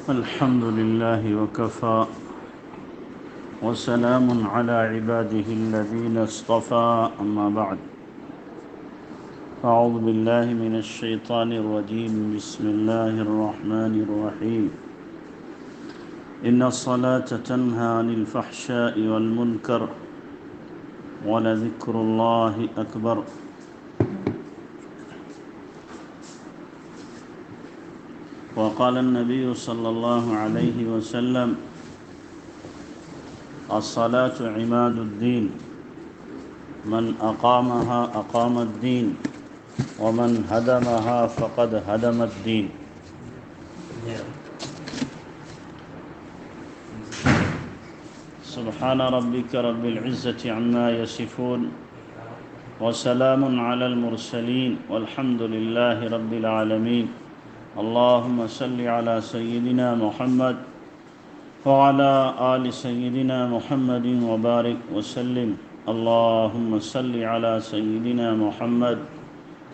الحمد لله وكفى وسلام على عباده الذين اصطفى أما بعد أعوذ بالله من الشيطان الرجيم بسم الله الرحمن الرحيم إن الصلاة تنهى عن الفحشاء والمنكر ولذكر الله أكبر وقال النبي صلى الله عليه وسلم الصلاة عماد الدين من أقامها أقام الدين ومن هدمها فقد هدم الدين سبحان ربك رب العزة عما يصفون وسلام على المرسلين والحمد لله رب العالمين اللهم صل على سيدنا محمد وعلى آل سيدنا محمد وبارك وسلم اللهم صل على سيدنا محمد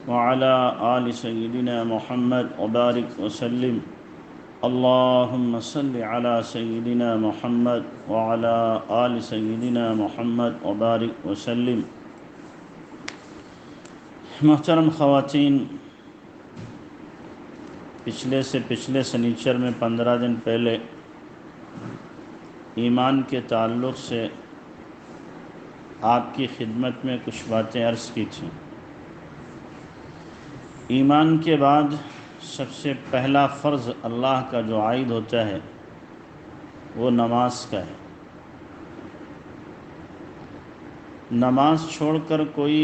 وعلى آل سيدنا محمد وبارك وسلم اللهم صل على سيدنا محمد وعلى آل سيدنا محمد وبارك وسلم محترم خواتین، پچھلے سنیچر میں 15 دن پہلے ایمان کے تعلق سے آپ کی خدمت میں کچھ باتیں عرض کی تھیں۔ ایمان کے بعد سب سے پہلا فرض اللہ کا جو عائد ہوتا ہے وہ نماز کا ہے۔ نماز چھوڑ کر کوئی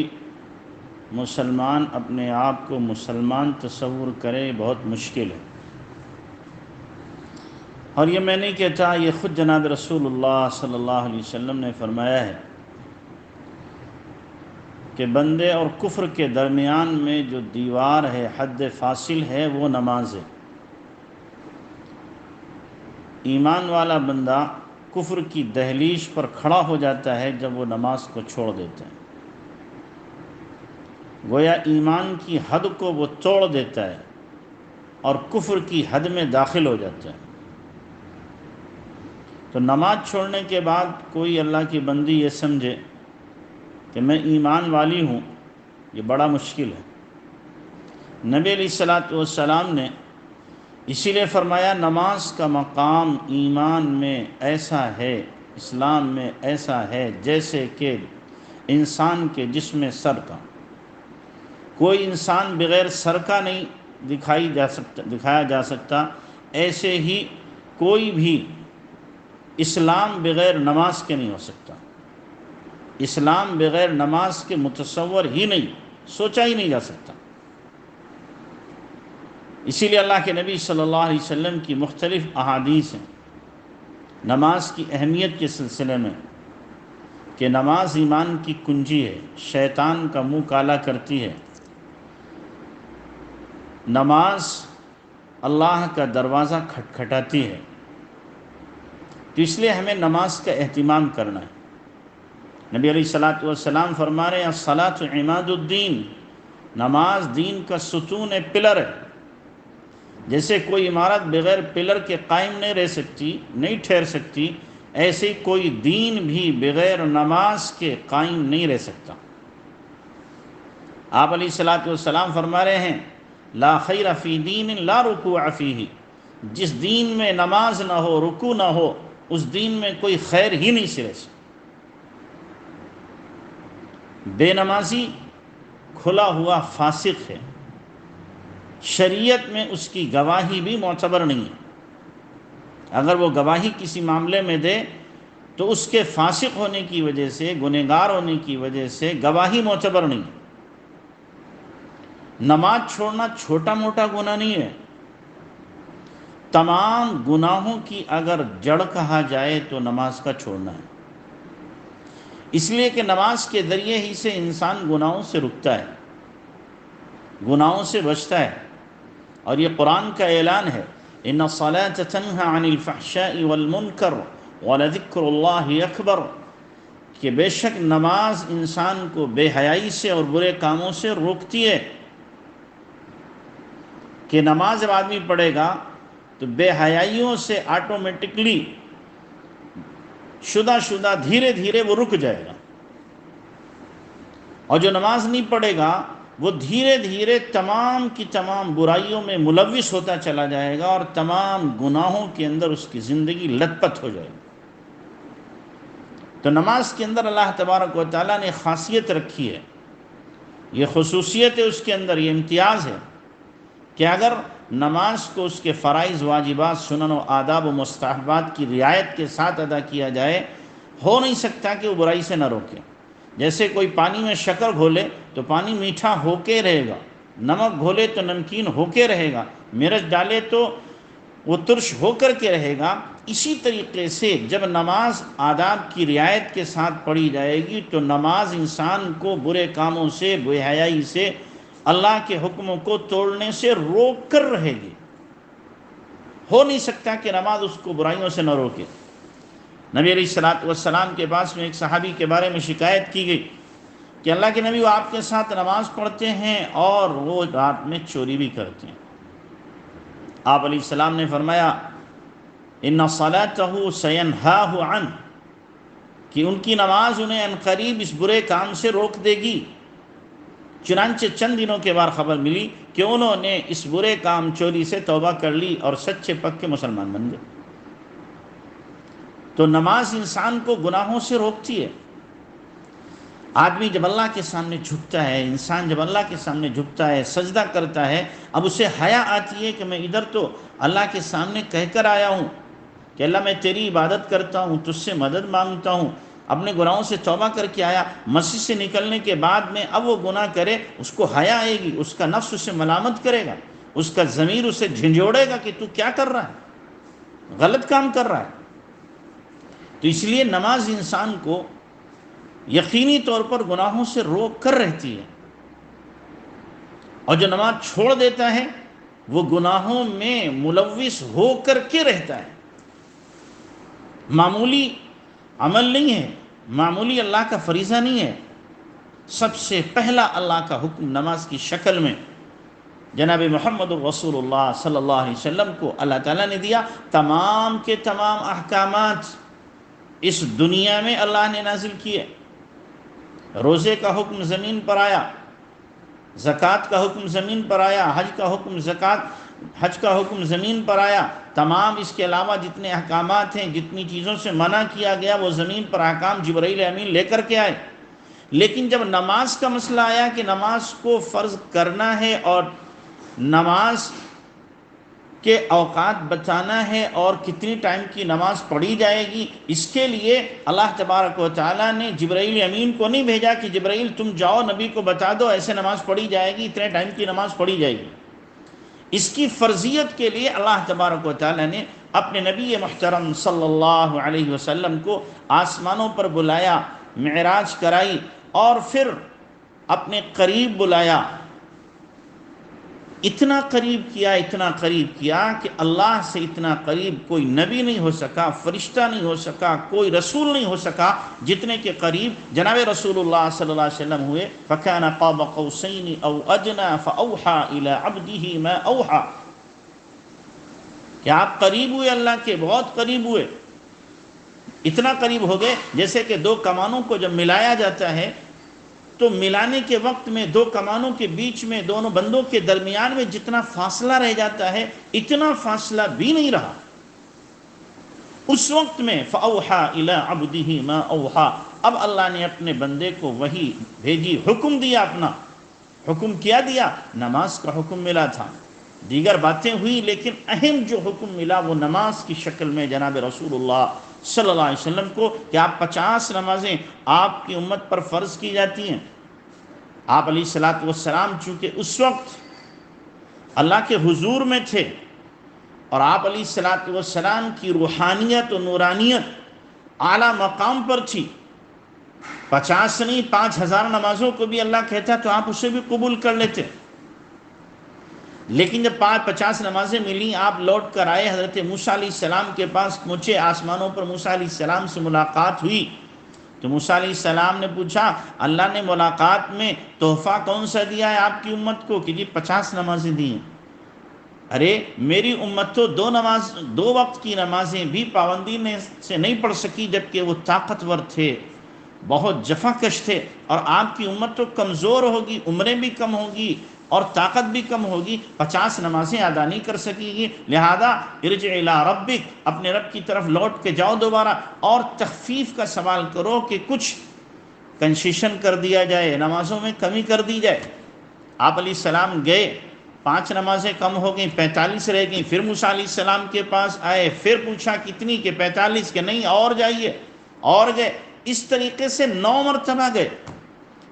مسلمان اپنے آپ کو مسلمان تصور کرے بہت مشکل ہے، اور یہ میں نہیں کہتا، یہ خود جناب رسول اللہ صلی اللہ علیہ وسلم نے فرمایا ہے کہ بندے اور کفر کے درمیان میں جو دیوار ہے، حد فاصل ہے، وہ نماز ہے۔ ایمان والا بندہ کفر کی دہلیز پر کھڑا ہو جاتا ہے جب وہ نماز کو چھوڑ دیتا ہے، گویا ایمان کی حد کو وہ توڑ دیتا ہے اور کفر کی حد میں داخل ہو جاتا ہے۔ تو نماز چھوڑنے کے بعد کوئی اللہ کی بندی یہ سمجھے کہ میں ایمان والی ہوں، یہ بڑا مشکل ہے۔ نبی علیہ السلام نے اسی لیے فرمایا نماز کا مقام ایمان میں ایسا ہے، اسلام میں ایسا ہے جیسے کہ انسان کے جسم سر کا۔ کوئی انسان بغیر سر کا نہیں دکھایا جا سکتا، ایسے ہی کوئی بھی اسلام بغیر نماز کے نہیں ہو سکتا۔ اسلام بغیر نماز کے متصور ہی نہیں، سوچا ہی نہیں جا سکتا۔ اسی لیے اللہ کے نبی صلی اللہ علیہ وسلم کی مختلف احادیث ہیں نماز کی اہمیت کے سلسلے میں، کہ نماز ایمان کی کنجی ہے، شیطان کا منہ کالا کرتی ہے۔ نماز اللہ کا دروازہ کھٹکھٹاتی ہے، تو اس لیے ہمیں نماز کا اہتمام کرنا ہے۔ نبی علیہ السلام فرما رہے ہیں الصلاۃ عماد الدین، نماز دین کا ستون ہے، پلر ہے۔ جیسے کوئی عمارت بغیر پلر کے قائم نہیں رہ سکتی، نہیں ٹھہر سکتی، ایسے ہی کوئی دین بھی بغیر نماز کے قائم نہیں رہ سکتا۔ آپ علیہ السلام فرما رہے ہیں لا خیر فی دین لا رکوع فیہ، جس دین میں نماز نہ ہو، رکوع نہ ہو، اس دین میں کوئی خیر ہی نہیں سرے سے۔ بے نمازی کھلا ہوا فاسق ہے، شریعت میں اس کی گواہی بھی معتبر نہیں ہے۔ اگر وہ گواہی کسی معاملے میں دے تو اس کے فاسق ہونے کی وجہ سے، گنہگار ہونے کی وجہ سے گواہی معتبر نہیں ہے۔ نماز چھوڑنا چھوٹا موٹا گناہ نہیں ہے، تمام گناہوں کی اگر جڑ کہا جائے تو نماز کا چھوڑنا ہے۔ اس لیے کہ نماز کے ذریعے ہی سے انسان گناہوں سے رکتا ہے، گناہوں سے بچتا ہے، اور یہ قرآن کا اعلان ہے ان الصلاۃ تنہی عن الفحشاء والمنکر ولذکر اللہ اکبر، کہ بے شک نماز انسان کو بے حیائی سے اور برے کاموں سے روکتی ہے۔ کہ نماز جب آدمی پڑھے گا تو بے حیائیوں سے آٹومیٹکلی شدہ دھیرے دھیرے وہ رک جائے گا، اور جو نماز نہیں پڑھے گا وہ دھیرے دھیرے تمام کی تمام برائیوں میں ملوث ہوتا چلا جائے گا، اور تمام گناہوں کے اندر اس کی زندگی لت پت ہو جائے گی۔ تو نماز کے اندر اللہ تبارک و تعالیٰ نے خاصیت رکھی ہے، یہ خصوصیت ہے اس کے اندر، یہ امتیاز ہے کہ اگر نماز کو اس کے فرائض، واجبات، سنن و آداب و مستحبات کی رعایت کے ساتھ ادا کیا جائے، ہو نہیں سکتا کہ وہ برائی سے نہ روکے۔ جیسے کوئی پانی میں شکر گھولے تو پانی میٹھا ہو کے رہے گا، نمک گھولے تو نمکین ہو کے رہے گا، مرچ ڈالے تو وہ ترش ہو کر کے رہے گا۔ اسی طریقے سے جب نماز آداب کی رعایت کے ساتھ پڑھی جائے گی تو نماز انسان کو برے کاموں سے، بے حیائی سے، اللہ کے حکموں کو توڑنے سے روک کر رہے گی۔ ہو نہیں سکتا کہ نماز اس کو برائیوں سے نہ روکے۔ نبی علیہ السلام کے پاس میں ایک صحابی کے بارے میں شکایت کی گئی کہ اللہ کے نبی، وہ آپ کے ساتھ نماز پڑھتے ہیں اور وہ رات میں چوری بھی کرتے ہیں۔ آپ علیہ السلام نے فرمایا ان صلاتہ سینہاہ عنہ، کہ ان کی نماز انہیں عنقریب اس برے کام سے روک دے گی۔ چنانچہ چند دنوں کے بعد خبر ملی کہ انہوں نے اس برے کام چوری سے توبہ کر لی اور سچے پکے مسلمان بن گئے۔ تو نماز انسان کو گناہوں سے روکتی ہے۔ آدمی جب اللہ کے سامنے جھکتا ہے، انسان جب اللہ کے سامنے جھکتا ہے، سجدہ کرتا ہے، اب اسے حیا آتی ہے کہ میں ادھر تو اللہ کے سامنے کہہ کر آیا ہوں کہ اللہ میں تیری عبادت کرتا ہوں، تجھ سے مدد مانگتا ہوں، اپنے گناہوں سے توبہ کر کے آیا۔ مسجد سے نکلنے کے بعد میں اب وہ گناہ کرے، اس کو حیا آئے گی، اس کا نفس اسے ملامت کرے گا، اس کا ضمیر اسے جھنجھوڑے گا کہ تو کیا کر رہا ہے، غلط کام کر رہا ہے۔ تو اس لیے نماز انسان کو یقینی طور پر گناہوں سے روک کر رہتی ہے، اور جو نماز چھوڑ دیتا ہے وہ گناہوں میں ملوث ہو کر کے رہتا ہے۔ معمولی عمل نہیں ہے، معمولی اللہ کا فریضہ نہیں ہے۔ سب سے پہلا اللہ کا حکم نماز کی شکل میں جناب محمد رسول اللہ صلی اللہ علیہ وسلم کو اللہ تعالیٰ نے دیا۔ تمام کے تمام احکامات اس دنیا میں اللہ نے نازل کیے۔ روزے کا حکم زمین پر آیا، زکوٰۃ کا حکم زمین پر آیا، حج کا حکم زمین پر آیا۔ تمام اس کے علاوہ جتنے احکامات ہیں، جتنی چیزوں سے منع کیا گیا، وہ زمین پر احکام جبرائیل امین لے کر کے آئے۔ لیکن جب نماز کا مسئلہ آیا کہ نماز کو فرض کرنا ہے اور نماز کے اوقات بتانا ہے اور کتنی ٹائم کی نماز پڑھی جائے گی، اس کے لیے اللہ تبارک و تعالیٰ نے جبرائیل امین کو نہیں بھیجا کہ جبرائیل تم جاؤ نبی کو بتا دو ایسے نماز پڑھی جائے گی، اتنے ٹائم کی نماز پڑھی جائے گی۔ اس کی فرضیت کے لیے اللہ تبارک و تعالیٰ نے اپنے نبی محترم صلی اللہ علیہ وسلم کو آسمانوں پر بلایا، معراج کرائی، اور پھر اپنے قریب بلایا۔ اتنا قریب کیا کہ اللہ سے اتنا قریب کوئی نبی نہیں ہو سکا، فرشتہ نہیں ہو سکا، کوئی رسول نہیں ہو سکا جتنے کے قریب جناب رسول اللہ صلی اللہ علیہ وسلم ہوئے۔ فَكَانَ قَابَ قَوْسَيْنِ أَوْ أَدْنَىٰ فَأَوْحَىٰ إِلَىٰ عَبْدِهِ مَا أَوْحَىٰ، کہ آپ قریب ہوئے، اللہ کے بہت قریب ہوئے، اتنا قریب ہو گئے جیسے کہ دو کمانوں کو جب ملایا جاتا ہے تو ملانے کے وقت میں دو کمانوں کے بیچ میں، دونوں بندوں کے درمیان میں جتنا فاصلہ رہ جاتا ہے اتنا فاصلہ بھی نہیں رہا۔ اس وقت میں فَأَوْحَىٰ إِلَىٰ عَبْدِهِ مَا أَوْحَىٰ، اب اللہ نے اپنے بندے کو وحی بھیجی، حکم دیا، اپنا حکم کیا دیا؟ نماز کا حکم ملا تھا، دیگر باتیں ہوئی، لیکن اہم جو حکم ملا وہ نماز کی شکل میں جناب رسول اللہ صلی اللہ علیہ وسلم کو، کہ آپ 50 نمازیں آپ کی امت پر فرض کی جاتی ہیں۔ آپ علیہ السلام چونکہ اس وقت اللہ کے حضور میں تھے اور آپ علیہ السلام کی روحانیت و نورانیت اعلیٰ مقام پر تھی، 50 نہیں 5000 نمازوں کو بھی اللہ کہتا تو آپ اسے بھی قبول کر لیتے۔ لیکن جب 50 نمازیں ملیں، آپ لوٹ کر آئے، حضرت موسیٰ علیہ السلام کے پاس پہنچے، آسمانوں پر موسیٰ علیہ السلام سے ملاقات ہوئی تو موسیٰ علیہ السلام نے پوچھا اللہ نے ملاقات میں تحفہ کون سا دیا ہے آپ کی امت کو؟ کہ جی 50 نمازیں دی ہیں۔ ارے میری امت تو دو وقت کی نمازیں بھی پابندی سے نہیں پڑھ سکی، جبکہ وہ طاقتور تھے، بہت جفاکش تھے، اور آپ کی امت تو کمزور ہوگی، عمریں بھی کم ہوگی اور طاقت بھی کم ہوگی، 50 نمازیں ادا نہیں کر سکے گی۔ لہذا ارجع الی ربک، اپنے رب کی طرف لوٹ کے جاؤ دوبارہ، اور تخفیف کا سوال کرو کہ کچھ کنسیشن کر دیا جائے، نمازوں میں کمی کر دی جائے۔ آپ علیہ السلام گئے، 5 نمازیں کم ہو گئیں، 45 رہ گئیں، پھر موسیٰ علیہ السلام کے پاس آئے، پھر پوچھا کتنی، کہ 45، کہ نہیں اور جائیے، اور گئے، اس طریقے سے 9 مرتبہ گئے۔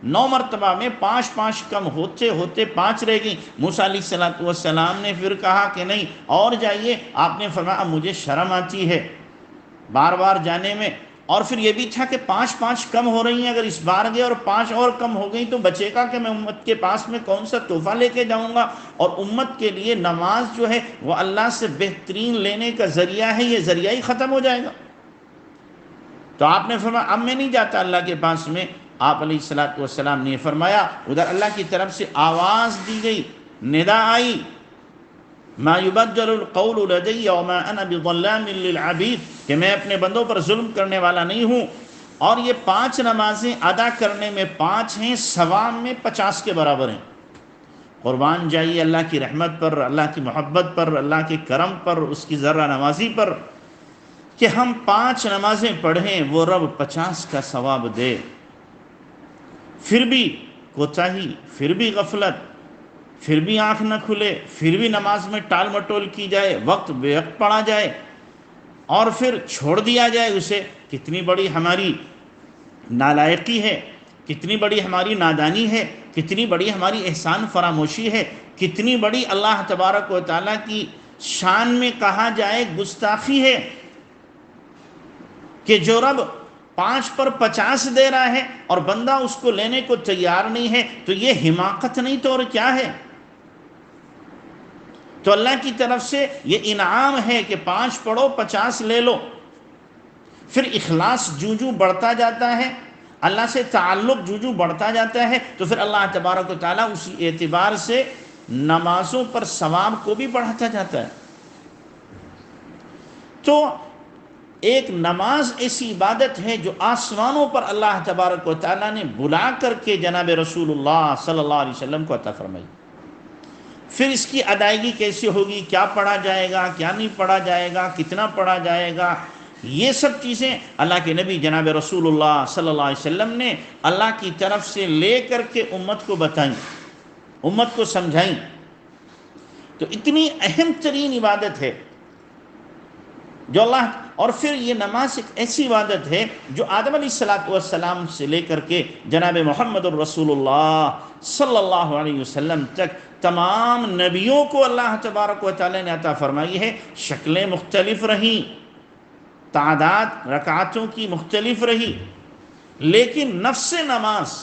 9 مرتبہ میں 5 کم ہوتے ہوتے 5 رہ گئیں۔ موسیٰ علیہ السلام نے پھر کہا کہ نہیں اور جائیے۔ آپ نے فرمایا مجھے شرم آتی ہے بار بار جانے میں، اور پھر یہ بھی تھا کہ 5 کم ہو رہی ہیں، اگر اس بار گئے اور 5 اور کم ہو گئی تو بچے گا کہ میں امت کے پاس میں کون سا تحفہ لے کے جاؤں گا؟ اور امت کے لیے نماز جو ہے وہ اللہ سے بہترین لینے کا ذریعہ ہے، یہ ذریعہ ہی ختم ہو جائے گا۔ تو آپ نے فرمایا اب میں نہیں جاتا اللہ کے پاس میں۔ آپ علیہ السلام نے فرمایا، ادھر اللہ کی طرف سے آواز دی گئی، ندا آئی، ما یبدل القول لدی وما انا بظلام للعبید، کہ میں اپنے بندوں پر ظلم کرنے والا نہیں ہوں۔ اور یہ 5 نمازیں ادا کرنے میں 5 ہیں، ثواب میں 50 کے برابر ہیں۔ قربان جائیے اللہ کی رحمت پر، اللہ کی محبت پر، اللہ کے کرم پر، اس کی ذرہ نوازی پر، کہ ہم 5 نمازیں پڑھیں، وہ رب 50 کا ثواب دے۔ پھر بھی کوتاہی، پھر بھی غفلت، پھر بھی آنکھ نہ کھلے، پھر بھی نماز میں ٹال مٹول کی جائے، وقت بے وقت پڑھا جائے اور پھر چھوڑ دیا جائے اسے، کتنی بڑی ہماری نالائقی ہے، کتنی بڑی ہماری نادانی ہے، کتنی بڑی ہماری احسان فراموشی ہے، کتنی بڑی اللہ تبارک و تعالیٰ کی شان میں کہا جائے گستاخی ہے، کہ جو رب 5 پر 50 دے رہا ہے اور بندہ اس کو لینے کو تیار نہیں ہے، تو یہ حماقت نہیں تو اور کیا ہے؟ تو اللہ کی طرف سے یہ انعام ہے کہ 5 پڑھو 50 لے لو۔ پھر اخلاص جو بڑھتا جاتا ہے، اللہ سے تعلق جو بڑھتا جاتا ہے، تو پھر اللہ تبارک و تعالیٰ اسی اعتبار سے نمازوں پر ثواب کو بھی بڑھاتا جاتا ہے۔ تو ایک نماز ایسی عبادت ہے جو آسمانوں پر اللہ تبارک و تعالیٰ نے بلا کر کے جناب رسول اللہ صلی اللہ علیہ وسلم کو عطا فرمائی۔ پھر اس کی ادائیگی کیسے ہوگی، کیا پڑھا جائے گا، کیا نہیں پڑھا جائے گا، کتنا پڑھا جائے گا، یہ سب چیزیں اللہ کے نبی جناب رسول اللہ صلی اللہ علیہ وسلم نے اللہ کی طرف سے لے کر کے امت کو بتائیں، امت کو سمجھائیں۔ تو اتنی اہم ترین عبادت ہے جو اللہ، اور پھر یہ نماز ایک ایسی عبادت ہے جو آدم علیہ السلام سے لے کر کے جناب محمد الرسول اللہ صلی اللہ علیہ وسلم تک تمام نبیوں کو اللہ تبارک و تعالی نے عطا فرمائی ہے۔ شکلیں مختلف رہیں، تعداد رکعتوں کی مختلف رہی، لیکن نفس نماز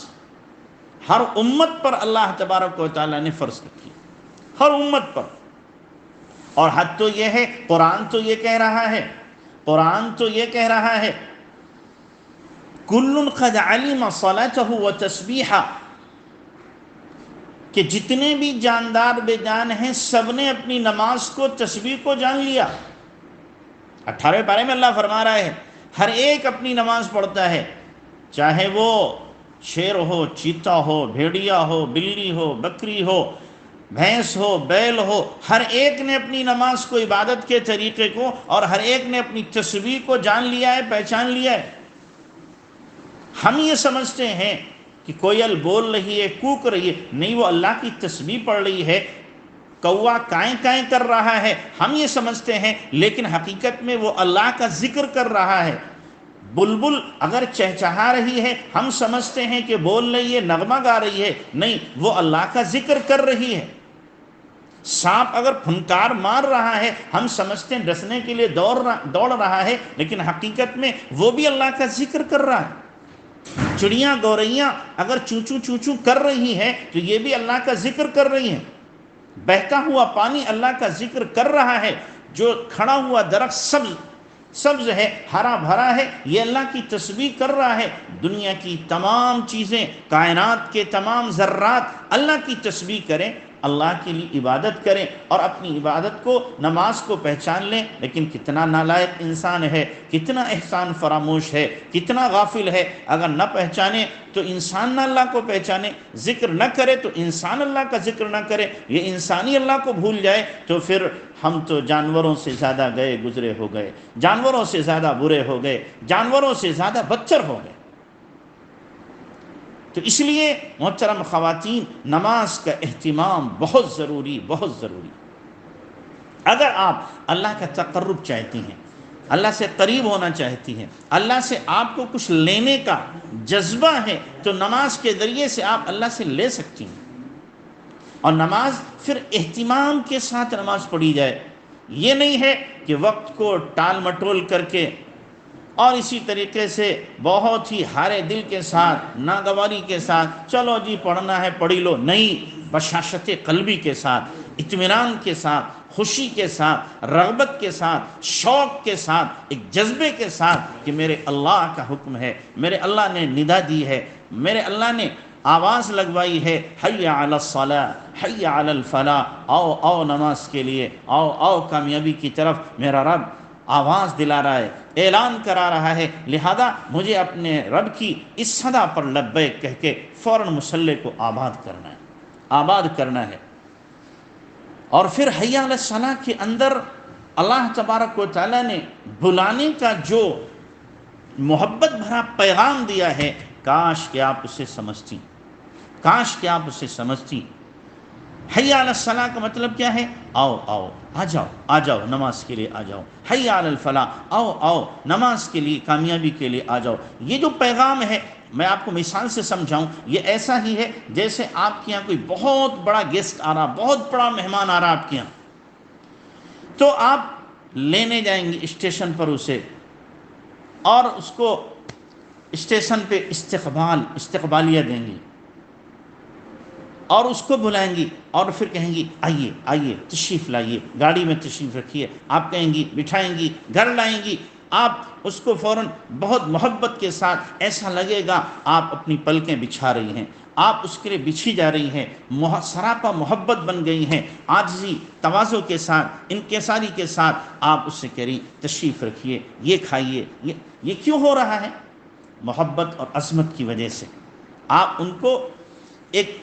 ہر امت پر اللہ تبارک و تعالی نے فرض رکھی، ہر امت پر۔ اور حد تو یہ ہے، قرآن تو یہ کہہ رہا ہے، قرآن تو یہ کہہ رہا ہے کل قد علم صلاته وتسبیحہ، کہ جتنے بھی جاندار بے جان ہیں سب نے اپنی نماز کو، تسبیح کو جان لیا۔ 18ویں پارے میں اللہ فرما رہا ہے ہر ایک اپنی نماز پڑھتا ہے، چاہے وہ شیر ہو، چیتا ہو، بھیڑیا ہو، بلی ہو، بکری ہو، بھینس ہو، بیل ہو، ہر ایک نے اپنی نماز کو، عبادت کے طریقے کو، اور ہر ایک نے اپنی تسبیح کو جان لیا ہے، پہچان لیا ہے۔ ہم یہ سمجھتے ہیں کہ کوئل بول رہی ہے، کوک رہی ہے، نہیں، وہ اللہ کی تسبیح پڑھ رہی ہے، کوا کائیں کائیں کر رہا ہے، ہم یہ سمجھتے ہیں، لیکن حقیقت میں وہ اللہ کا ذکر کر رہا ہے۔ بلبل اگر چہچہا رہی ہے ہم سمجھتے ہیں کہ بول رہی ہے، نغمہ گا رہی ہے، نہیں، وہ اللہ کا ذکر کر رہی ہے۔ سانپ اگر پھنکار مار رہا ہے ہم سمجھتے ہیں ڈسنے کے لیے دوڑ رہا ہے، لیکن حقیقت میں وہ بھی اللہ کا ذکر کر رہا ہے۔ چڑیاں گوریاں اگر چوچو چوچو کر رہی ہیں تو یہ بھی اللہ کا ذکر کر رہی ہیں۔ بہتا ہوا پانی اللہ کا ذکر کر رہا ہے، جو کھڑا ہوا درخت سبز ہے، ہرا بھرا ہے، یہ اللہ کی تسبیح کر رہا ہے۔ دنیا کی تمام چیزیں، کائنات کے تمام ذرات اللہ کی تسبیح کریں، اللہ کے لیے عبادت کریں اور اپنی عبادت کو نماز کو پہچان لیں، لیکن کتنا نالائق انسان ہے، کتنا احسان فراموش ہے، کتنا غافل ہے۔ اگر نہ پہچانے تو انسان نہ اللہ کو پہچانے، ذکر نہ کرے تو انسان اللہ کا ذکر نہ کرے، یہ انسانی اللہ کو بھول جائے، تو پھر ہم تو جانوروں سے زیادہ گئے گزرے ہو گئے، جانوروں سے زیادہ برے ہو گئے، جانوروں سے زیادہ بدتر ہو گئے۔ تو اس لیے محترم خواتین، نماز کا اہتمام بہت ضروری، بہت ضروری۔ اگر آپ اللہ کا تقرب چاہتی ہیں، اللہ سے قریب ہونا چاہتی ہیں، اللہ سے آپ کو کچھ لینے کا جذبہ ہے، تو نماز کے ذریعے سے آپ اللہ سے لے سکتی ہیں۔ اور نماز پھر اہتمام کے ساتھ نماز پڑھی جائے، یہ نہیں ہے کہ وقت کو ٹال مٹول کر کے اور اسی طریقے سے بہت ہی ہارے دل کے ساتھ، ناگواری کے ساتھ، چلو جی پڑھنا ہے پڑھی لو، نہیں، بشاشت قلبی کے ساتھ، اطمینان کے ساتھ، خوشی کے ساتھ، رغبت کے ساتھ، شوق کے ساتھ، ایک جذبے کے ساتھ کہ میرے اللہ کا حکم ہے، میرے اللہ نے ندا دی ہے، میرے اللہ نے آواز لگوائی ہے، حی علی الصلاۃ، حی علی الفلاح، آؤ آؤ نماز کے لیے، آؤ آؤ کامیابی کی طرف، میرا رب آواز دلا رہا ہے، اعلان کرا رہا ہے، لہذا مجھے اپنے رب کی اس صدا پر لبیک کہہ کے فوراً مصلی کو آباد کرنا ہے، آباد کرنا ہے۔ اور پھر حی علی الصلاۃ کے اندر اللہ تبارک و تعالیٰ نے بلانے کا جو محبت بھرا پیغام دیا ہے، کاش کہ آپ اسے سمجھتی، کاش کہ آپ اسے سمجھتی۔ حی علی الصلاۃ کا مطلب کیا ہے؟ آؤ آؤ، آ جاؤ آ جاؤ نماز کے لیے آ جاؤ۔ حی علی الفلاح، آؤ آؤ نماز کے لیے، کامیابی کے لیے آ جاؤ۔ یہ جو پیغام ہے، میں آپ کو مثال سے سمجھاؤں، یہ ایسا ہی ہے جیسے آپ کے یہاں کوئی بہت بڑا گیسٹ آ رہا، بہت بڑا مہمان آ رہا آپ کے یہاں، تو آپ لینے جائیں گے اسٹیشن پر اسے، اور اس کو اسٹیشن پہ استقبالیہ دیں گی، اور اس کو بلائیں گی، اور پھر کہیں گی آئیے آئیے تشریف لائیے، گاڑی میں تشریف رکھیے، آپ کہیں گی، بٹھائیں گی، گھر لائیں گی، آپ اس کو فوراً بہت محبت کے ساتھ، ایسا لگے گا آپ اپنی پلکیں بچھا رہی ہیں، آپ اس کے لیے بچھی جا رہی ہیں، سراپا محبت بن گئی ہیں، عاجزی تواضع کے ساتھ، انکساری کے ساتھ آپ اس سے کہہ رہی تشریف رکھیے، یہ کھائیے۔ یہ کیوں ہو رہا ہے؟ محبت اور عظمت کی وجہ سے آپ ان کو ایک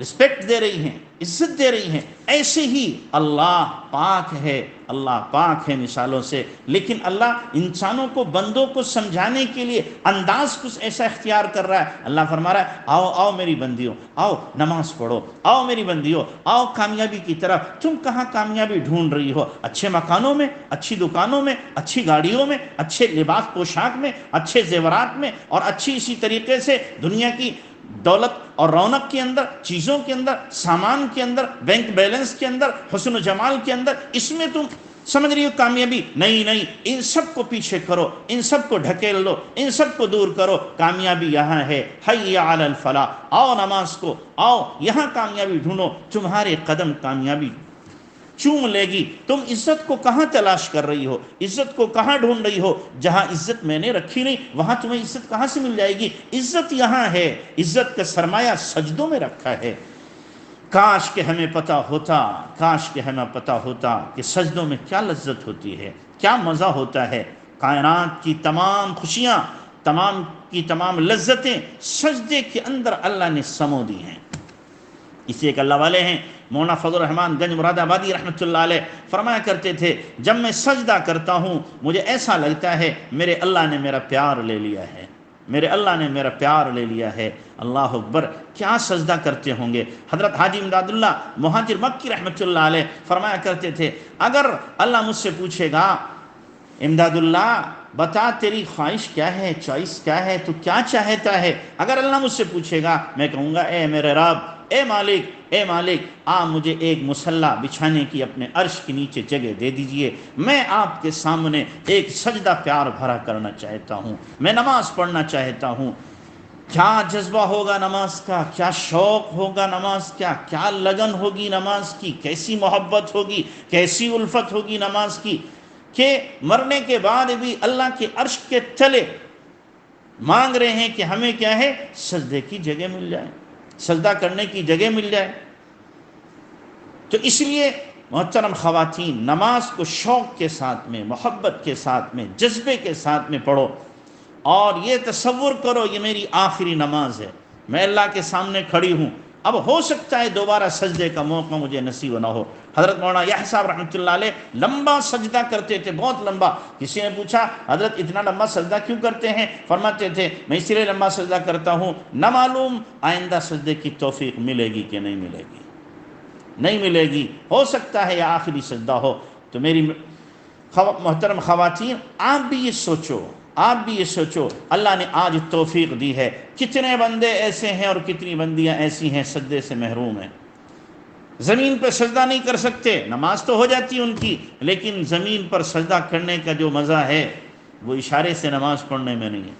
رسپیکٹ دے رہی ہیں، عزت دے رہی ہیں۔ ایسے ہی اللہ پاک ہے، اللہ پاک ہے مثالوں سے، لیکن اللہ انسانوں کو، بندوں کو سمجھانے کے لیے انداز کچھ ایسا اختیار کر رہا ہے۔ اللہ فرما رہا ہے آؤ آؤ میری بندیوں، آؤ نماز پڑھو، آؤ میری بندیوں، آؤ کامیابی کی طرف۔ تم کہاں کامیابی ڈھونڈ رہی ہو؟ اچھے مکانوں میں، اچھی دکانوں میں، اچھی گاڑیوں میں، اچھے لباس پوشاک میں، اچھے زیورات میں، اور اچھی اسی طریقے سے دنیا کی دولت اور رونق کے اندر، چیزوں کے اندر، سامان کے اندر، بینک بیلنس کے اندر، حسن و جمال کے اندر، اس میں تم سمجھ رہی ہو کامیابی؟ نہیں نہیں، ان سب کو پیچھے کرو، ان سب کو ڈھکیل لو، ان سب کو دور کرو، کامیابی یہاں ہے، حی علی الفلاح، آؤ نماز کو، آؤ یہاں کامیابی ڈھونڈو، تمہارے قدم کامیابی چوم لے گی۔ تم عزت کو کہاں تلاش کر رہی ہو؟ عزت کو کہاں ڈھونڈ رہی ہو؟ جہاں عزت میں نے رکھی نہیں، وہاں تمہیں عزت کہاں سے مل جائے گی؟ عزت یہاں ہے، عزت کا سرمایہ سجدوں میں رکھا ہے۔ کاش کہ ہمیں پتہ ہوتا، کاش کہ ہمیں پتہ ہوتا کہ سجدوں میں کیا لذت ہوتی ہے، کیا مزہ ہوتا ہے۔ کائنات کی تمام خوشیاں، تمام کی تمام لذتیں سجدے کے اندر اللہ نے سمو دی ہیں۔ اسی ایک اللہ والے ہیں مولانا فضل الرحمان گنج مراد آبادی رحمۃ اللہ علیہ، فرمایا کرتے تھے جب میں سجدہ کرتا ہوں مجھے ایسا لگتا ہے میرے اللہ نے میرا پیار لے لیا ہے، میرے اللہ نے میرا پیار لے لیا ہے۔ اللہ اکبر، کیا سجدہ کرتے ہوں گے۔ حضرت حاجی امداد اللہ مہاجر مکی رحمۃ اللہ علیہ فرمایا کرتے تھے اگر اللہ مجھ سے پوچھے گا امداد اللہ بتا تیری خواہش کیا ہے، چوائس کیا ہے، تو کیا چاہتا ہے، اگر اللہ مجھ سے پوچھے گا میں کہوں گا اے میرے رب، اے مالک، اے مالک، آپ مجھے ایک مصلی بچھانے کی اپنے عرش کے نیچے جگہ دے دیجئے، میں آپ کے سامنے ایک سجدہ پیار بھرا کرنا چاہتا ہوں، میں نماز پڑھنا چاہتا ہوں۔ کیا جذبہ ہوگا نماز کا، کیا شوق ہوگا نماز کا، کیا لگن ہوگی نماز کی، کیسی محبت ہوگی، کیسی الفت ہوگی نماز کی، کہ مرنے کے بعد بھی اللہ کے عرش کے تلے مانگ رہے ہیں کہ ہمیں کیا ہے، سجدے کی جگہ مل جائے، سجدہ کرنے کی جگہ مل جائے۔ تو اس لیے محترم خواتین، نماز کو شوق کے ساتھ میں، محبت کے ساتھ میں، جذبے کے ساتھ میں پڑھو، اور یہ تصور کرو یہ میری آخری نماز ہے، میں اللہ کے سامنے کھڑی ہوں، اب ہو سکتا ہے دوبارہ سجدے کا موقع مجھے نصیب نہ ہو۔ حضرت مولانا یحییٰ صاحب رحمۃ اللہ علیہ لمبا سجدہ کرتے تھے، بہت لمبا۔ کسی نے پوچھا حضرت اتنا لمبا سجدہ کیوں کرتے ہیں؟ فرماتے تھے میں اس لیے لمبا سجدہ کرتا ہوں، نہ معلوم آئندہ سجدے کی توفیق ملے گی کہ نہیں ملے گی، نہیں ملے گی، ہو سکتا ہے یہ آخری سجدہ ہو۔ تو میری محترم خواتین، آپ بھی یہ سوچو، آپ بھی یہ سوچو، اللہ نے آج توفیق دی ہے، کتنے بندے ایسے ہیں اور کتنی بندیاں ایسی ہیں سجدے سے محروم ہیں، زمین پر سجدہ نہیں کر سکتے، نماز تو ہو جاتی ان کی، لیکن زمین پر سجدہ کرنے کا جو مزہ ہے وہ اشارے سے نماز پڑھنے میں نہیں ہے۔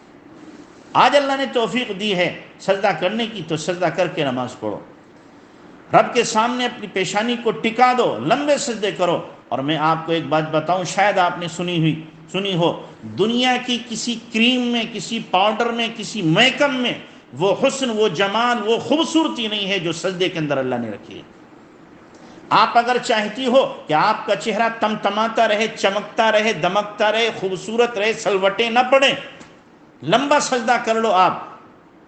آج اللہ نے توفیق دی ہے سجدہ کرنے کی، تو سجدہ کر کے نماز پڑھو، رب کے سامنے اپنی پیشانی کو ٹکا دو، لمبے سجدے کرو۔ اور میں آپ کو ایک بات بتاؤں، شاید آپ نے سنی ہو، دنیا کی کسی کریم میں، کسی پاؤڈر میں، کسی میک اپ میں وہ حسن، وہ جمال، وہ خوبصورتی نہیں ہے جو سجدے کے اندر اللہ نے رکھی ہے۔ آپ اگر چاہتی ہو کہ آپ کا چہرہ تمتماتا رہے، چمکتا رہے، دمکتا رہے، خوبصورت رہے، سلوٹیں نہ پڑیں، لمبا سجدہ کر لو۔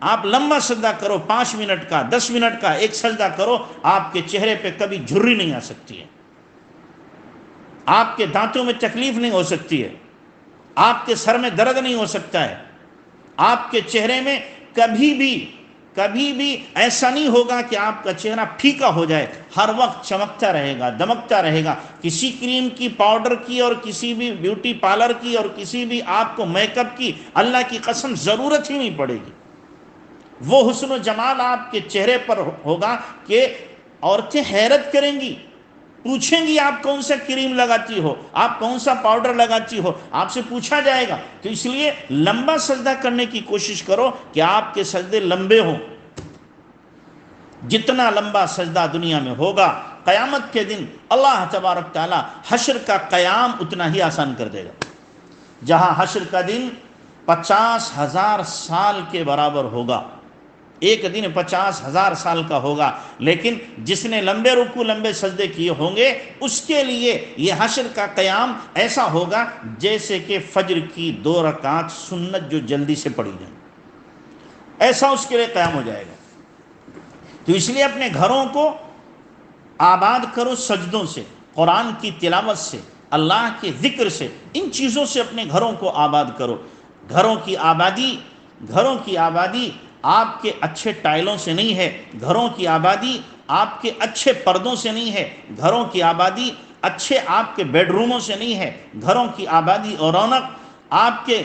آپ لمبا سجدہ کرو، 5 منٹ کا، 10 منٹ کا ایک سجدہ کرو، آپ کے چہرے پہ کبھی جھری نہیں آ سکتی ہے، آپ کے دانتوں میں تکلیف نہیں ہو سکتی ہے، آپ کے سر میں درد نہیں ہو سکتا ہے، آپ کے چہرے میں کبھی بھی ایسا نہیں ہوگا کہ آپ کا چہرہ پھیکا ہو جائے، ہر وقت چمکتا رہے گا، دمکتا رہے گا۔ کسی کریم کی، پاؤڈر کی، اور کسی بھی بیوٹی پارلر کی، اور کسی بھی آپ کو میک اپ کی اللہ کی قسم ضرورت ہی نہیں پڑے گی۔ وہ حسن و جمال آپ کے چہرے پر ہوگا کہ عورتیں حیرت کریں گی، پوچھیں گی آپ کون سا کریم لگاتی ہو، آپ کون سا پاؤڈر لگاتی ہو، آپ سے پوچھا جائے گا۔ تو اس لیے لمبا سجدہ کرنے کی کوشش کرو کہ آپ کے سجدے لمبے ہوں۔ جتنا لمبا سجدہ دنیا میں ہوگا، قیامت کے دن اللہ تبارک تعالی حشر کا قیام اتنا ہی آسان کر دے گا۔ جہاں حشر کا دن 50,000 سال کے برابر ہوگا، ایک دن 50,000 سال کا ہوگا، لیکن جس نے لمبے رکوع، لمبے سجدے کیے ہوں گے، اس کے لیے یہ حشر کا قیام ایسا ہوگا جیسے کہ فجر کی 2 رکعات سنت جو جلدی سے پڑھی جائیں، ایسا اس کے لیے قیام ہو جائے گا۔ تو اس لیے اپنے گھروں کو آباد کرو سجدوں سے، قرآن کی تلاوت سے، اللہ کے ذکر سے، ان چیزوں سے اپنے گھروں کو آباد کرو۔ گھروں کی آبادی آپ کے اچھے ٹائلوں سے نہیں ہے، گھروں کی آبادی آپ کے اچھے پردوں سے نہیں ہے، گھروں کی آبادی اچھے آپ کے بیڈ روموں سے نہیں ہے، گھروں کی آبادی اور رونق آپ کے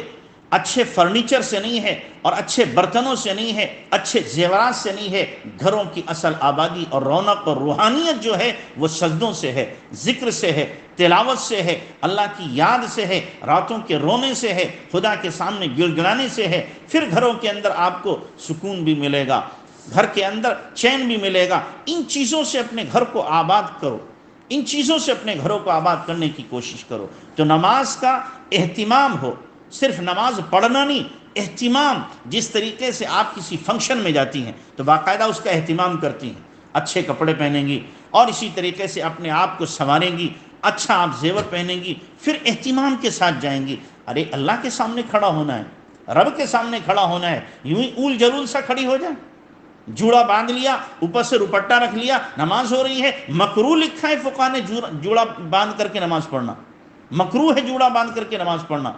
اچھے فرنیچر سے نہیں ہے، اور اچھے برتنوں سے نہیں ہے، اچھے زیورات سے نہیں ہے۔ گھروں کی اصل آبادی اور رونق اور روحانیت جو ہے وہ سجدوں سے ہے، ذکر سے ہے، تلاوت سے ہے، اللہ کی یاد سے ہے، راتوں کے رونے سے ہے، خدا کے سامنے گڑگڑانے سے ہے۔ پھر گھروں کے اندر آپ کو سکون بھی ملے گا، گھر کے اندر چین بھی ملے گا۔ ان چیزوں سے اپنے گھر کو آباد کرو، ان چیزوں سے اپنے گھروں کو آباد کرنے کی کوشش کرو۔ تو نماز کا اہتمام ہو، صرف نماز پڑھنا نہیں، اہتمام۔ جس طریقے سے آپ کسی فنکشن میں جاتی ہیں تو باقاعدہ اس کا اہتمام کرتی ہیں، اچھے کپڑے پہنیں گی، اور اسی طریقے سے اپنے آپ کو سنواریں گی، اچھا آپ زیور پہنیں گی، پھر اہتمام کے ساتھ جائیں گی۔ ارے اللہ کے سامنے کھڑا ہونا ہے، رب کے سامنے کھڑا ہونا ہے، یوں ہی اول جلول سا کھڑی ہو جائے، جوڑا باندھ لیا، اوپر سے دوپٹہ رکھ لیا، نماز ہو رہی ہے۔ مکروہ لکھا ہے فقہا نے جوڑا باندھ کر کے نماز پڑھنا، مکروہ ہے جوڑا باندھ کر کے نماز پڑھنا۔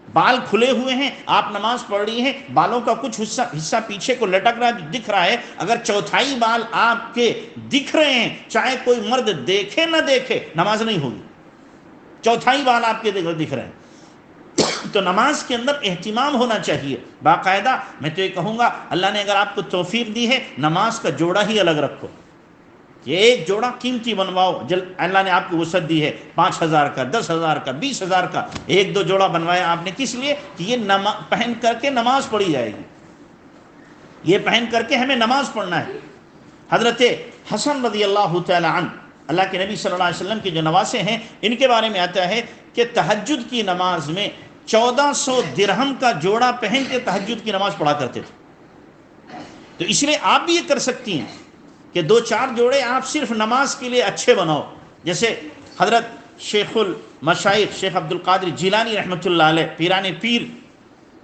بال کھلے ہوئے ہیں، آپ نماز پڑھ رہی ہیں، بالوں کا کچھ حصہ پیچھے کو لٹک رہا ہے، دکھ رہا ہے، اگر چوتھائی بال آپ کے دکھ رہے ہیں، چاہے کوئی مرد دیکھے نہ دیکھے، نماز نہیں ہوگی۔ چوتھائی بال آپ کے دکھ رہے ہیں تو نماز کے اندر اہتمام ہونا چاہیے باقاعدہ۔ میں تو یہ کہوں گا، اللہ نے اگر آپ کو توفیق دی ہے، نماز کا جوڑا ہی الگ رکھو، یہ ایک جوڑا قیمتی بنواؤ۔ اللہ نے آپ کو وسعت دی ہے 5,000 کا، 10,000 کا، 20,000 کا، 1-2 جوڑا بنوایا آپ نے، کس لیے؟ کہ یہ پہن کر کے نماز پڑھی جائے گی، یہ پہن کر کے ہمیں نماز پڑھنا ہے۔ حضرت حسن رضی اللہ تعالی عنہ، اللہ کے نبی صلی اللہ علیہ وسلم کے جو نواسے ہیں، ان کے بارے میں آتا ہے کہ تہجد کی نماز میں 1400 درہم کا جوڑا پہن کے تہجد کی نماز پڑھا کرتے تھے۔ تو اس لیے آپ بھی یہ کر سکتی ہیں، کہ 2-4 جوڑے آپ صرف نماز کے لیے اچھے بناؤ. جیسے حضرت شیخ المشائخ شیخ عبد القادر جیلانی رحمۃ اللہ علیہ پیران پیر،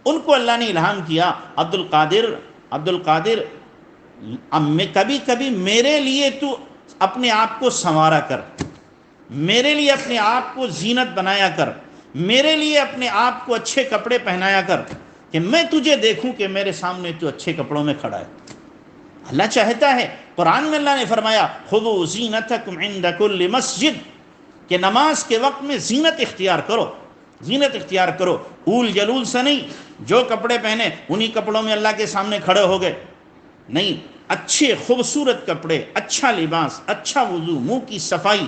ان کو اللہ نے الہام کیا، عبد القادر کبھی کبھی میرے لیے تو اپنے آپ کو سنوارا کر، میرے لیے اپنے آپ کو زینت بنایا کر، میرے لیے اپنے آپ کو اچھے کپڑے پہنایا کر کہ میں تجھے دیکھوں کہ میرے سامنے تو اچھے کپڑوں میں کھڑا ہے. اللہ چاہتا ہے، قرآن میں اللہ نے فرمایا خذوا زینتکم عند کل مسجد، کہ نماز کے وقت میں زینت اختیار کرو، زینت اختیار کرو. اول جلول سے نہیں، جو کپڑے پہنے انہی کپڑوں میں اللہ کے سامنے کھڑے ہو گئے، نہیں، اچھے خوبصورت کپڑے، اچھا لباس، اچھا وضو، منہ کی صفائی،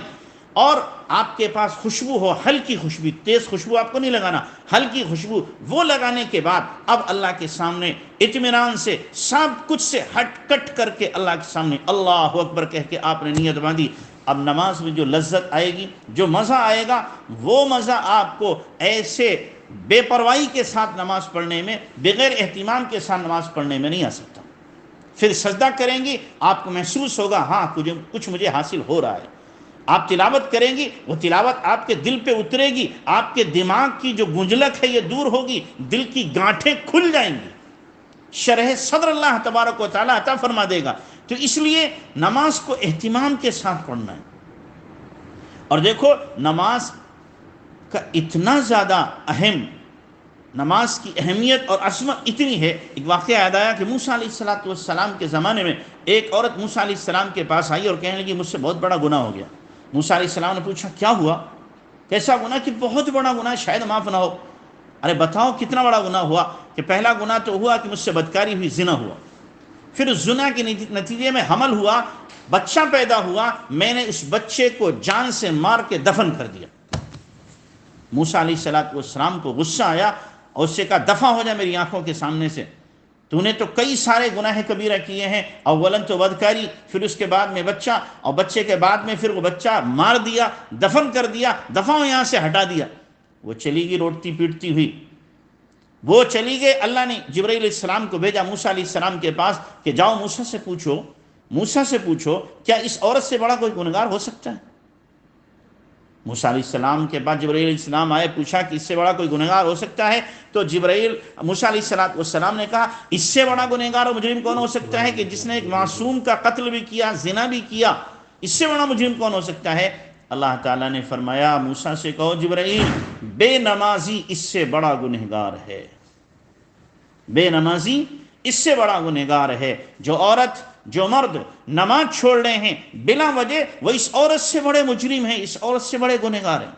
اور آپ کے پاس خوشبو ہو، ہلکی خوشبو، تیز خوشبو آپ کو نہیں لگانا، ہلکی خوشبو. وہ لگانے کے بعد اب اللہ کے سامنے اطمینان سے سب کچھ سے ہٹ کٹ کر کے اللہ کے سامنے اللہ اکبر کہہ کے آپ نے نیت باندھی. اب نماز میں جو لذت آئے گی، جو مزہ آئے گا، وہ مزہ آپ کو ایسے بے پرواہی کے ساتھ نماز پڑھنے میں، بغیر اہتمام کے ساتھ نماز پڑھنے میں نہیں آ سکتا. پھر سجدہ کریں گی آپ کو محسوس ہوگا ہاں کچھ مجھے حاصل ہو رہا ہے. آپ تلاوت کریں گی، وہ تلاوت آپ کے دل پہ اترے گی، آپ کے دماغ کی جو گنجلک ہے یہ دور ہوگی، دل کی گانٹھیں کھل جائیں گی، شرح صدر اللہ تبارک و تعالیٰ عطا فرما دے گا. تو اس لیے نماز کو اہتمام کے ساتھ پڑھنا ہے. اور دیکھو نماز کا اتنا زیادہ نماز کی اہمیت اور عظمت اتنی ہے. ایک واقعہ یاد آیا کہ موسیٰ علیہ السلام کے زمانے میں ایک عورت موسیٰ علیہ السلام کے پاس آئی اور کہنے لگی مجھ سے بہت بڑا گناہ ہو گیا. موسیٰ علیہ السلام نے پوچھا کیا ہوا، کیسا گناہ؟ کہ بہت بڑا گناہ، شاید معاف نہ ہو. ارے بتاؤ کتنا بڑا گناہ ہوا؟ کہ پہلا گناہ تو ہوا کہ مجھ سے بدکاری ہوئی، زنا ہوا. پھر اس زنا کے نتیجے میں حمل ہوا، بچہ پیدا ہوا، میں نے اس بچے کو جان سے مار کے دفن کر دیا. موسیٰ علیہ السلام کو غصہ آیا اور اس سے کہا دفع ہو جا میری آنکھوں کے سامنے سے، تو نے تو کئی سارے گناہ کبیرہ کیے ہیں، اولاً تو بدکاری، پھر اس کے بعد میں بچہ، اور بچے کے بعد میں پھر وہ بچہ مار دیا، دفن کر دیا، دفع یہاں سے ہٹا دیا. وہ چلی گئی روٹتی پیٹتی ہوئی، وہ چلی گئی. اللہ نے جبرائیل علیہ السلام کو بھیجا موسیٰ علیہ السلام کے پاس کہ جاؤ موسیٰ سے پوچھو کیا اس عورت سے بڑا کوئی گنہگار ہو سکتا ہے؟ موسیٰ علیہ السلام کے بعد جبرائیل علیہ السلام آئے، پوچھا کہ اس سے بڑا کوئی گنہگار ہو سکتا ہے؟ تو موسیٰ علیہ السلام نے کہا اس سے بڑا گنہگار اور مجرم کون ہو سکتا ہے کہ جس نے ایک معصوم کا قتل بھی کیا، زنا بھی کیا، اس سے بڑا مجرم کون ہو سکتا ہے؟ اللہ تعالیٰ نے فرمایا موسیٰ سے کہو جبرائیل بے نمازی اس سے بڑا گنہگار ہے، بے نمازی اس سے بڑا گنہگار ہے. جو عورت جو مرد نماز چھوڑ رہے ہیں بلا وجہ، وہ اس عورت سے بڑے مجرم ہیں، اس عورت سے بڑے گنہگار ہیں.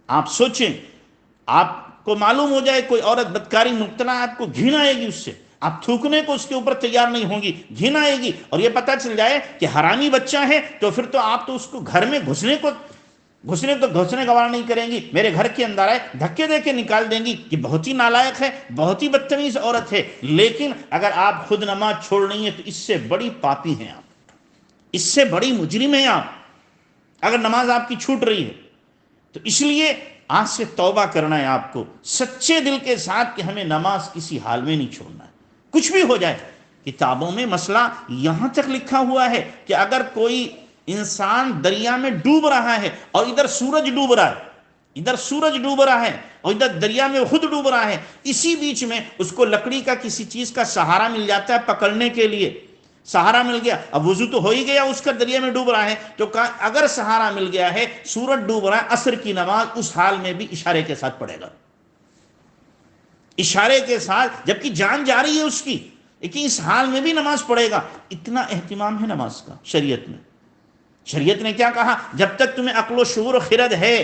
آپ سوچیں، آپ کو معلوم ہو جائے کوئی عورت بدکاری مبتلا، آپ کو گھن آئے گی اس سے، آپ تھوکنے کو اس کے اوپر تیار نہیں ہوں گی، گھن آئے گی. اور یہ پتہ چل جائے کہ حرامی بچہ ہے تو پھر تو آپ تو اس کو گھر میں گھسنے گوارا نہیں کریں گی، میرے گھر کے اندر آئے دھکے دے کے نکال دیں گی کہ بہت ہی نالائق ہے، بہت ہی بدتمیز عورت ہے. لیکن اگر آپ خود نماز چھوڑ رہی ہیں تو اس سے بڑی پاپی ہیں آپ، اس سے بڑی مجرم ہیں آپ، اگر نماز آپ کی چھوٹ رہی ہے. تو اس لیے آج سے توبہ کرنا ہے آپ کو سچے دل کے ساتھ کہ ہمیں نماز کسی حال میں نہیں چھوڑنا ہے، کچھ بھی ہو جائے. کتابوں میں مسئلہ یہاں تک لکھا ہوا ہے کہ اگر کوئی انسان دریا میں ڈوب رہا ہے اور ادھر سورج ڈوب رہا ہے، اور ادھر دریا میں خود ڈوب رہا ہے، اسی بیچ میں اس کو لکڑی کا کسی چیز کا سہارا مل جاتا ہے پکڑنے کے لیے، سہارا مل گیا، اب وضو تو ہو ہی گیا اس کا، دریا میں ڈوب رہا ہے، تو اگر سہارا مل گیا ہے، سورج ڈوب رہا ہے، عصر کی نماز اس حال میں بھی اشارے کے ساتھ پڑھے گا، اشارے کے ساتھ، جبکہ جان جا رہی ہے اس کی، لیکن اس حال میں بھی نماز پڑھے گا. اتنا اہتمام ہے نماز کا شریعت میں. شریعت نے کیا کہا؟ جب تک تمہیں عقل و شعور و خرد ہے،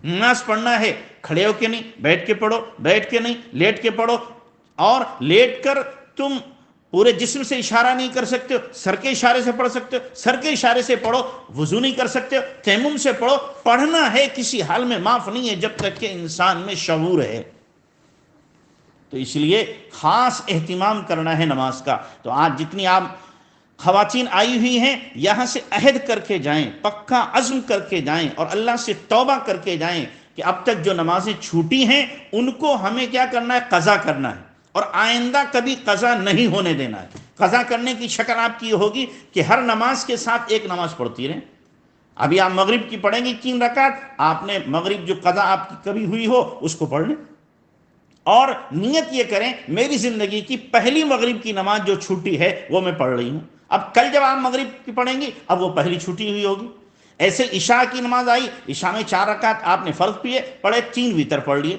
نماز پڑھنا ہے، کھڑے ہو کے نہیں، بیٹھ کے پڑھو، بیٹھ کے نہیں، لیٹ کے پڑھو، اور لیٹ کر تم پورے جسم سے اشارہ نہیں کر سکتے ہو، سر کے اشارے سے پڑھ سکتے ہو، سر کے اشارے سے پڑھو، وضو نہیں کر سکتے ہو، تیمم سے پڑھو. پڑھنا ہے، کسی حال میں معاف نہیں ہے جب تک کہ انسان میں شعور ہے. تو اس لیے خاص اہتمام کرنا ہے نماز کا. تو آج جتنی آپ خواتین آئی ہوئی ہیں یہاں سے عہد کر کے جائیں، پکا عزم کر کے جائیں اور اللہ سے توبہ کر کے جائیں کہ اب تک جو نمازیں چھوٹی ہیں ان کو ہمیں کیا کرنا ہے؟ قضا کرنا ہے، اور آئندہ کبھی قضا نہیں ہونے دینا ہے. قضا کرنے کی شکل آپ کی یہ ہوگی کہ ہر نماز کے ساتھ ایک نماز پڑھتی رہیں. ابھی آپ مغرب کی پڑھیں گی 3 رکعت، آپ نے مغرب جو قضا آپ کی کبھی ہوئی ہو اس کو پڑھ لیں، اور نیت یہ کریں میری زندگی کی پہلی مغرب کی نماز جو چھوٹی ہے وہ میں پڑھ رہی ہوں. اب کل جب آپ مغرب کی پڑھیں گی اب وہ پہلی چھوٹی ہوئی ہوگی. ایسے عشاء کی نماز آئی، عشاء میں 4 رکعت آپ نے فرض پڑھے 3 وتر پڑھ لیے.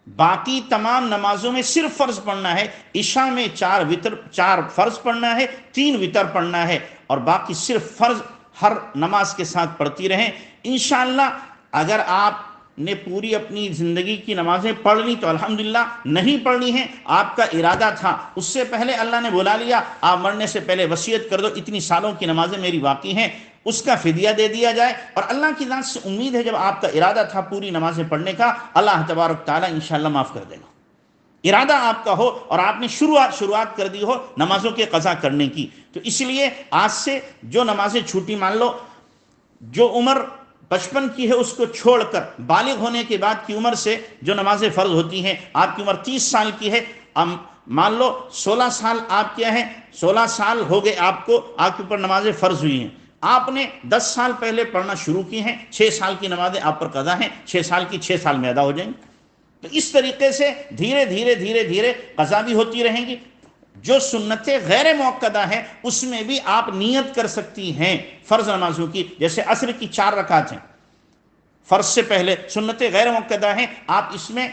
باقی تمام نمازوں میں صرف فرض پڑھنا ہے، عشاء میں 4 فرض پڑھنا ہے، 3 وتر پڑھنا ہے، اور باقی صرف فرض ہر نماز کے ساتھ پڑھتی رہیں. انشاءاللہ اگر آپ نے پوری اپنی زندگی کی نمازیں پڑھ لی تو الحمدللہ، نہیں پڑھنی ہیں، آپ کا ارادہ تھا اس سے پہلے اللہ نے بلا لیا، آپ مرنے سے پہلے وصیت کر دو اتنی سالوں کی نمازیں میری باقی ہیں، اس کا فدیہ دے دیا جائے. اور اللہ کی ذات سے امید ہے جب آپ کا ارادہ تھا پوری نمازیں پڑھنے کا، اللہ تبارک تعالیٰ انشاءاللہ معاف کر دے گا. ارادہ آپ کا ہو اور آپ نے شروعات کر دی ہو نمازوں کے قضا کرنے کی، تو اس لیے آج سے جو نمازیں چھوٹی، مان لو جو عمر 55 کی ہے اس کو چھوڑ کر بالغ ہونے کے بعد کی عمر سے جو نمازیں فرض ہوتی ہیں، آپ کی عمر 30 سال کی ہے، مان لو 16 سال آپ کیا ہے، 16 سال ہو گئے آپ کو، آپ کے اوپر نمازیں فرض ہوئی ہیں، آپ نے 10 سال پہلے پڑھنا شروع کی ہیں، 6 سال کی نمازیں آپ پر قضا ہیں، 6 سال کی 6 سال میں ادا ہو جائیں گی. تو اس طریقے سے دھیرے دھیرے قضا بھی ہوتی رہیں گی. جو سنتیں غیر موقدہ ہیں اس میں بھی آپ نیت کر سکتی ہیں فرض نمازوں کی، جیسے عصر کی 4 رکعت ہیں فرض سے پہلے، سنتیں غیر موقدہ ہیں، آپ اس میں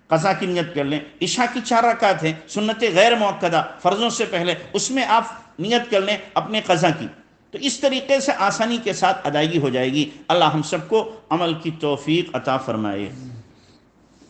قضا کی نیت کر لیں. عشاء کی 4 رکعت ہیں سنتیں غیر موقدہ فرضوں سے پہلے، اس میں آپ نیت کر لیں اپنے قضا کی. تو اس طریقے سے آسانی کے ساتھ ادائیگی ہو جائے گی. اللہ ہم سب کو عمل کی توفیق عطا فرمائے.